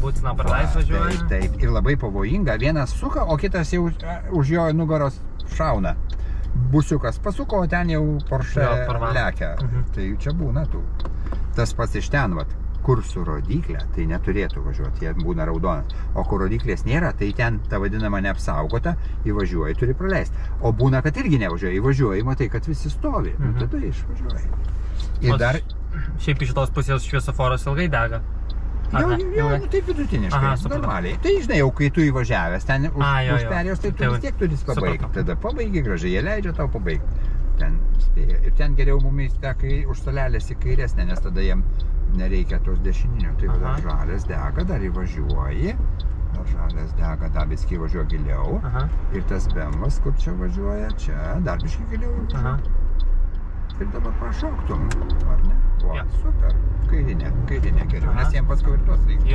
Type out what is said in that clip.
būtina praleis važiuoja. Taip, ir labai pavojinga. Vienas suka, o kitas jau už jo nugaros šauna. Busiukas pasuko, o ten jau Porsche lekia. Tai čia būna tų. Tas pats iš ten, vat, kur su rodiklė, tai neturėtų važiuoti, jie būna raudonas. O kur rodiklės nėra, tai ten ta vadinama neapsaugota, įvažiuoji, turi praleisti. O būna, kad irgi nevažiuoji, įvažiuoji, matai, kad visi stovi. Tada išvažiuoji. Ir dar... Šiaip iš šitos pusės šviesoforas ilgai dega. Jau, taip vidutiniškai, normaliai. Tai žinai, jau kai tu įvažiavęs, ten už perėjos, tai tu vis tiek turi pabaigti. Tada pabaigi gražiai, jie leidžia tau pabaigti. Ten spėja. Ir ten geriau mumis už salelės į kairesnę, nes tada jiem nereikia tos dešininių. Tai dar žalės dega, dar įvažiuoji. Dar žalės dega, dar biškai važiuoja giliau. Ir tas BMW'as, kur čia važiuoja, čia dar biškai giliau. Ir dabar prašauktum, ar ne? O, super. Kairinė geriau, nes jiem paskui ir tos reikia.